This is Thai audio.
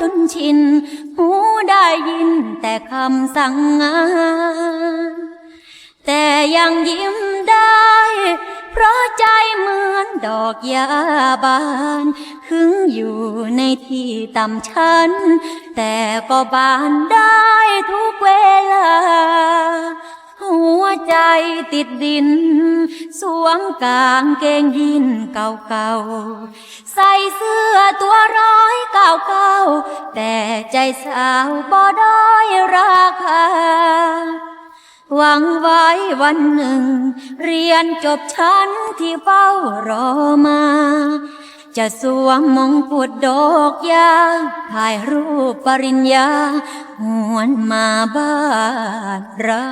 จนชินหูได้ยินแต่คำสั่งงานแต่ยังยิ้มได้เพราะใจเหมือนดอกหญ้าบานขึงอยู่ในที่ต่ำชันแต่ก็บานได้ทุกเวลาหัวใจติดดินสวมกางเกงยีนเก่าๆใส่เสื้อตัว199แต่ใจสาวบ่ได้ราคาหวังไว้วันหนึ่งเรียนจบชั้นที่เฝ้ารอมาจะสวมมงกุฎดอกยาถ่ายรูปปริญญาหวนมาบ้านเรา